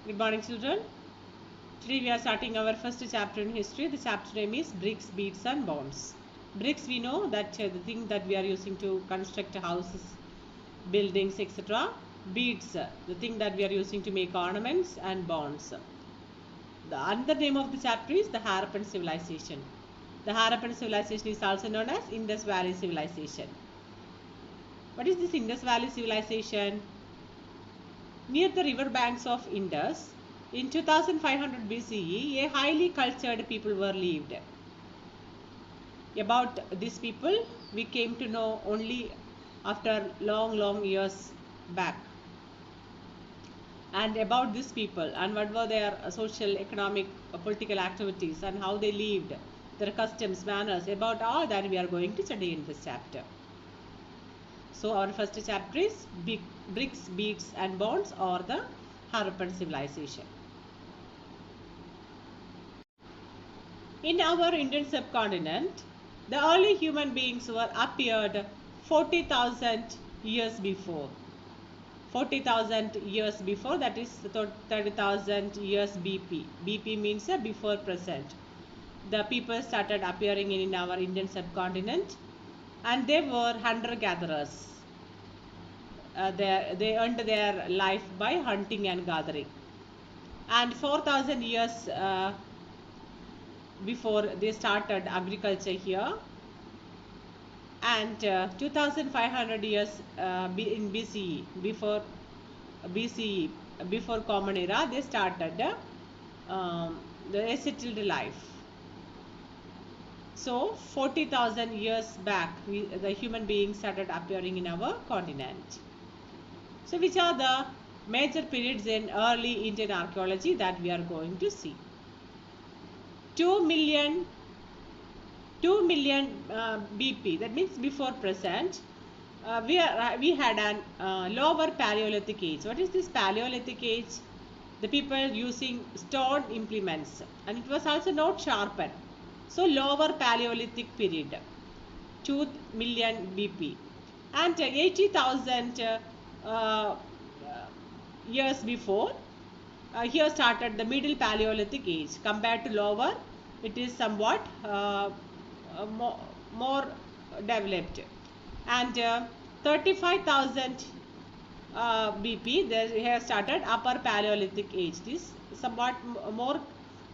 Good morning, children. Today we are starting our first chapter in history. The chapter name is bricks, beads and bonds. Bricks, we know that the thing that we are using to construct houses, buildings, etc. Beads, the thing that we are using to make ornaments, and bonds. The other name of the chapter is the Harappan civilization. The Harappan civilization is also known as Indus Valley civilization. What is this Indus Valley civilization? Near the river banks of Indus, in 2500 BCE, a highly cultured people were lived. About these people, we came to know only after long years back. And about these people and what were their social, economic, political activities and how they lived, their customs, manners, about all that we are going to study in this chapter. So our first chapter is bricks, beads and bonds, or the Harappan civilization. In our Indian subcontinent, the early human beings were appeared 40,000 years before. 40,000 years before, that is 30,000 years BP. BP means before present. The people started appearing in our Indian subcontinent, and they were hunter-gatherers. They earned their life by hunting and gathering. And 4,000 years before they started agriculture here, and 2500 years in BCE, before Common Era, they started the settled life. So 40,000 years back, the human beings started appearing in our continent. So which are the major periods in early Indian archaeology that we are going to see? 2 million BP, that means before present. We had an lower Paleolithic age. What is this Paleolithic age? The people using stone implements, and it was also not sharpened. So lower Paleolithic period, 2 million BP, and 80,000 years before. Here started the middle Paleolithic age. Compared to lower, it is somewhat more developed. And 35,000 BP, there here started upper Paleolithic age. This somewhat more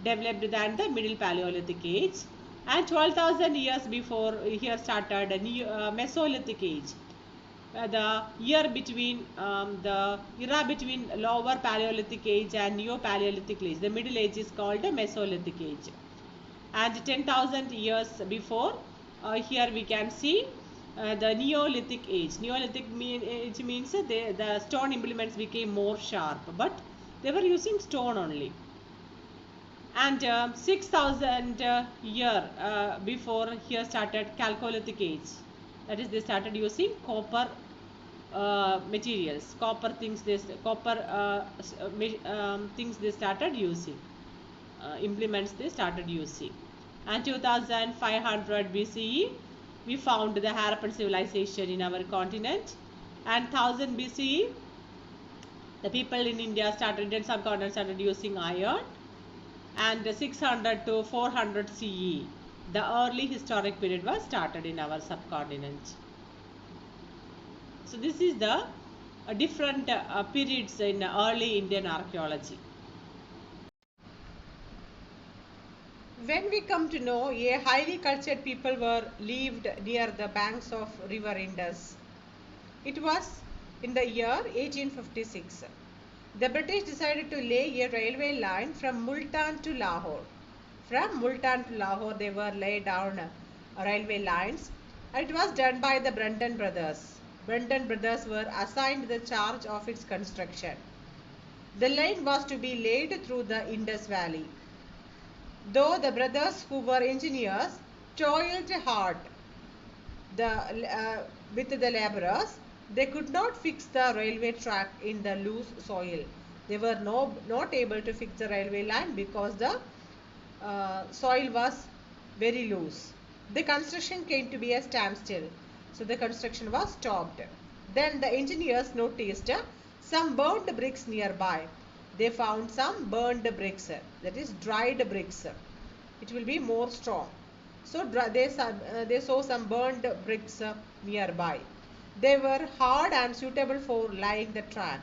developed than the middle Paleolithic age. And 12,000 years before, here started a new Mesolithic age. The year between the era between lower Paleolithic age and Neo Paleolithic age, the middle age, is called the Mesolithic age. And 10,000 years before, here we can see the Neolithic age. Neolithic age means the stone implements became more sharp, but they were using stone only. And 6,000 year before, here started Chalcolithic age. That is, they started using copper materials, copper things. Things they started using, implements they started using. And 2500 BCE, we found the Harappan civilization in our continent. And 1000 BCE, the people in India Indian subcontinent started using iron. And 600 to 400 CE, the early historic period was started in our subcontinent. So this is the different periods in early Indian archaeology. When we come to know, a highly cultured people were lived near the banks of river Indus. It was in the year 1856. The British decided to lay a railway line from Multan to Lahore. From Multan to Lahore, they were laid down railway lines, and it was done by the Brunton brothers. Brunton brothers were assigned the charge of its construction. The line was to be laid through the Indus Valley. Though the brothers, who were engineers, toiled hard with the labourers, they could not fix the railway track in the loose soil. They were not able to fix the railway line because the soil was very loose. The construction came to be a standstill. So the construction was stopped. Then the engineers noticed some burnt bricks nearby. they found some burned bricks, that is dried bricks. It will be more strong. So they saw some burned bricks nearby. They were hard and suitable for laying the track.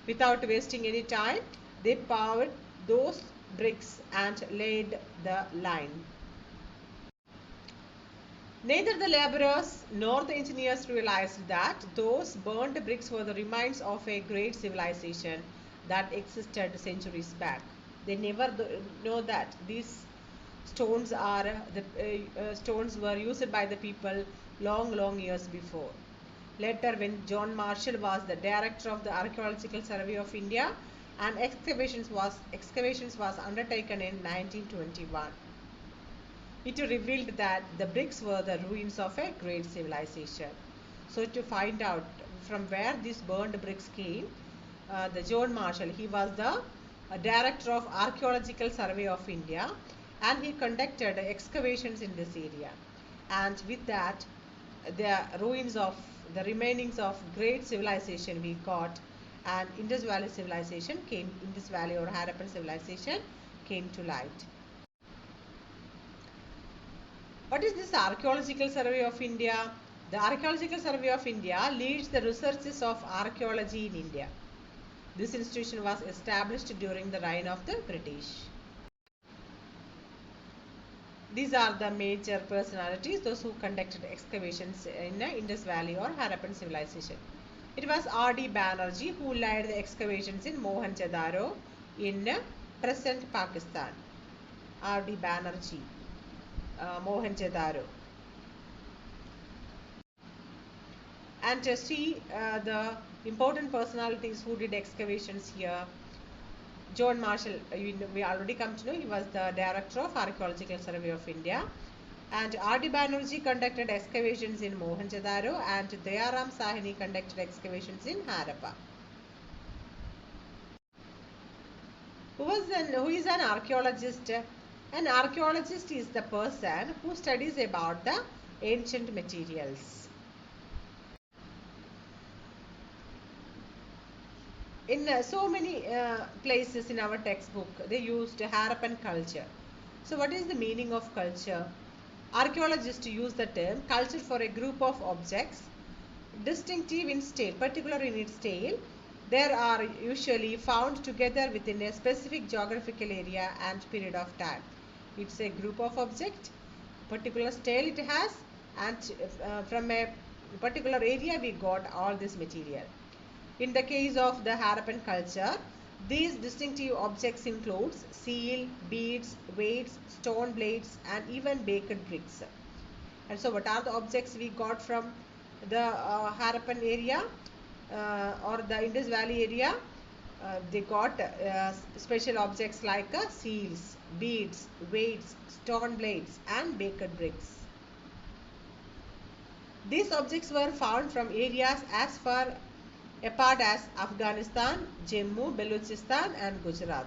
Without wasting any time, they powered those bricks and laid the line. Neither the laborers nor the engineers realized that those burnt bricks were the remains of a great civilization that existed centuries back. They never know that these stones are the stones were used by the people long years before. Later, when John Marshall was the director of the Archaeological Survey of India, and excavations was undertaken in 1921. It revealed that the bricks were the ruins of a great civilization. So to find out from where these burned bricks came, the John Marshall, he was the director of Archaeological Survey of India, and he conducted excavations in this area. And with that, the remainings of great civilization we got, and Indus Valley civilization came, Indus Valley or Harappan civilization came to light. What is this Archaeological Survey of India? The Archaeological Survey of India leads the researches of archaeology in India. This institution was established during the reign of the British. These are the major personalities, those who conducted excavations in Indus Valley or Harappan civilization. It was R.D. Banerjee who led the excavations in Mohenjo-daro in present Pakistan. R.D. Banerjee. Mohenjo-daro. And to see the important personalities who did excavations here. John Marshall, we already come to know, he was the director of Archaeological Survey of India. And R.D. Banerjee conducted excavations in Mohenjo-daro, and Dayaram Sahni conducted excavations in Harappa. Who is an archaeologist? An archaeologist is the person who studies about the ancient materials. In so many places in our textbook, they used Harappan culture. So what is the meaning of culture? Archaeologists use the term culture for a group of objects distinctive in style, particular in its style. They are usually found together within a specific geographical area and period of time. It's a group of objects, particular style it has, and from a particular area we got all this material. In the case of the Harappan culture, these distinctive objects includes seal, beads, weights, stone blades, and even baked bricks. And so what are the objects we got from the Harappan area or the Indus Valley area? They got special objects like seals, beads, weights, stone blades, and baked bricks. These objects were found from areas as far apart as Afghanistan, Jammu, Balochistan, and Gujarat.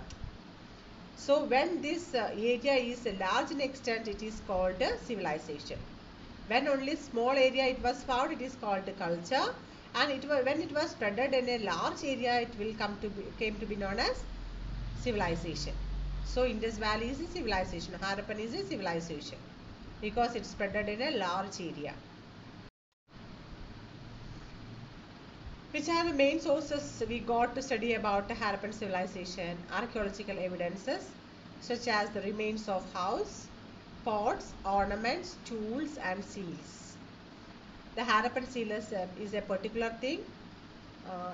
So when this area is large in extent, it is called civilization. When only small area it was found, it is called culture. And when it was spreaded in a large area, it will came to be known as civilization. So Indus Valley is a civilization. Harappan is a civilization because it's spreaded in a large area. Which are the main sources we got to study about the Harappan civilization? Archaeological evidences such as the remains of house, pots, ornaments, tools, and seals. The Harappan seal is a particular thing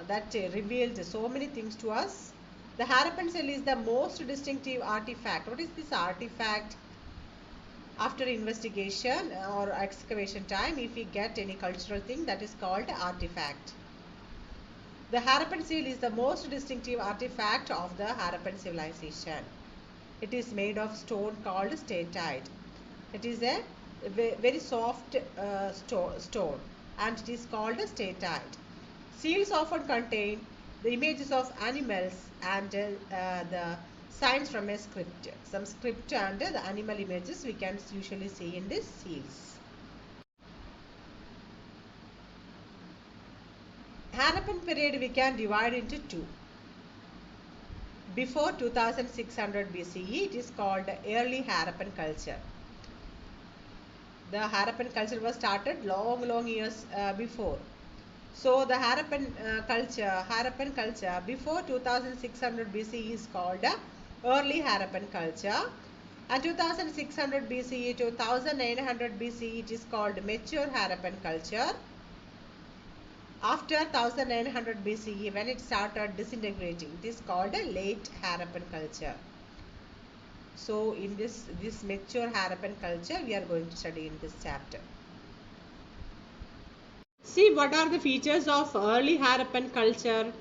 that reveals so many things to us. The Harappan seal is the most distinctive artifact. What is this artifact? After investigation or excavation time, if we get any cultural thing, that is called artifact. The Harappan seal is the most distinctive artifact of the Harappan civilization. It is made of stone called steatite. It is a very soft stone, and it is called steatite. Seals often contain the images of animals and the signs from a script. Some script and the animal images we can usually see in these seals. Harappan period we can divide into two. before 2600 BCE, it is called early Harappan culture. The Harappan culture was started long years before. So the Harappan culture before 2600 BCE is called early Harappan culture, and 2600 BCE to 1900 BCE it is called mature Harappan culture. After 1900 BCE, when it started disintegrating, it is called a late Harappan culture. So in this mature Harappan culture we are going to study in this chapter. See, what are the features of early Harappan culture?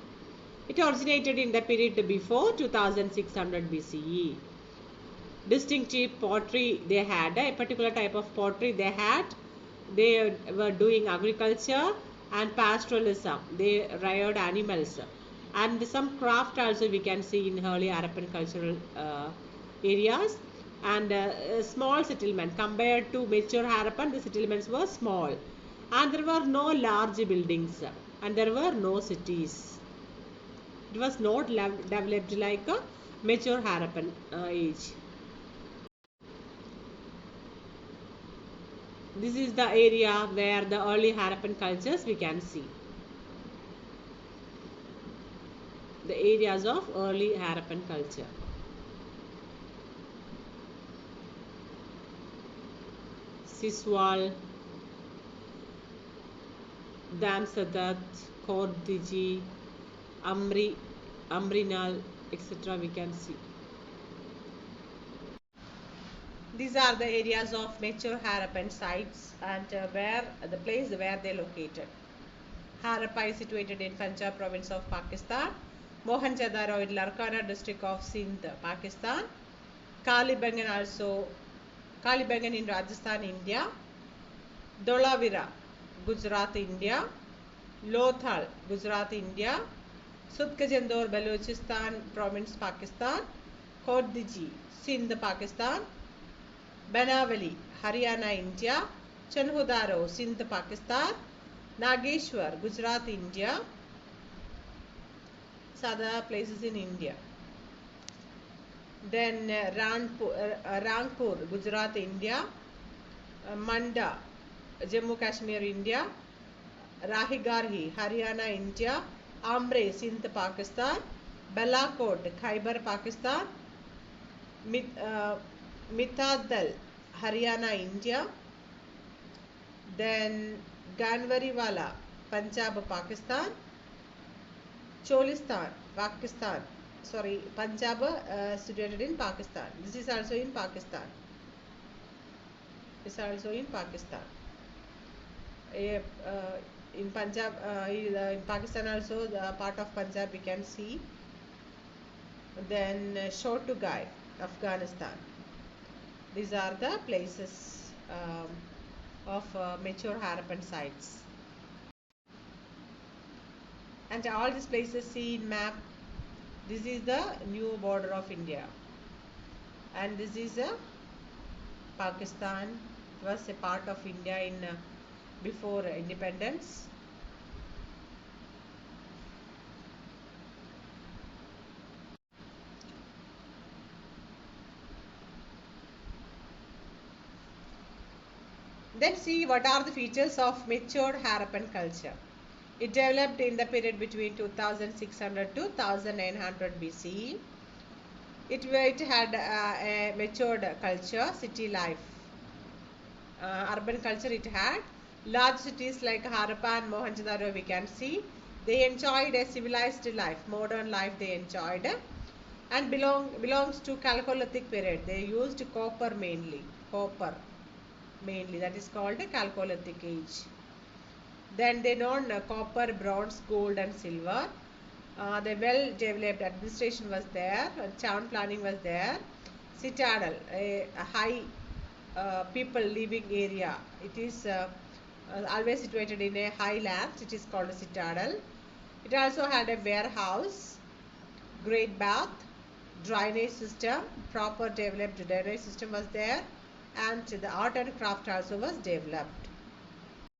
It originated in the period before 2600 BCE. Distinctive pottery they had, a particular type of pottery they had. They were doing agriculture and pastoralism. They reared animals, and some craft also we can see in early Harappan cultural areas. And small settlement compared to mature Harappan, the settlements were small, and there were no large buildings, and there were no cities. It was not developed like a mature Harappan age. This is the area where the early Harappan cultures we can see. The areas of early Harappan culture. Siswal, Damsadat, Kordiji, Amrinal, etc. we can see. These are the areas of mature Harappan sites, and where the place where they located. Harappa is situated in Punjab province of Pakistan. Mohenjo-daro in Larkana district of Sindh, Pakistan. Kalibangan in Rajasthan, India. Dholavira, Gujarat, India. Lothal, Gujarat, India. Sudkajandor, Balochistan province, Pakistan. Kordiji, Sindh, Pakistan. Banavali, Haryana, India. Chanhodaro, Sindh, Pakistan. Nageshwar, Gujarat, India. These are the places in India. Then Rangpur, Gujarat, India. Manda, Jammu Kashmir, India. Rahigarhi, Haryana, India. Ambre, Sindh, Pakistan. Balakot, Khyber, Pakistan. Mitadal, Haryana, India. Then Ganwariwala, Punjab, Pakistan. Cholistan, Pakistan. Sorry, Punjab situated in Pakistan. This is also in Pakistan. This is also in Pakistan. In Punjab, in Pakistan also, the part of Punjab we can see. Then Shotugai, Afghanistan. These are the places of mature Harappan sites. And all these places see in map. This is the new border of India, and this is Pakistan. It was a part of India in before independence. Then see what are the features of matured Harappan culture. It developed in the period between 2600 to 1900 BCE. It had a matured culture, city life. Urban culture it had. Large cities like Harappa and Mohenjo-daro we can see. They enjoyed a civilized life, modern life they enjoyed. And belongs to Chalcolithic period. They used copper mainly. That is called Chalcolithic age. Then they known copper, bronze, gold and silver. The well developed administration was there, town planning was there. Citadel, a high people living area. It is always situated in a high land. It is called a citadel. It also had a warehouse, great bath, drainage system, proper developed drainage system was there, and the art and craft also was developed.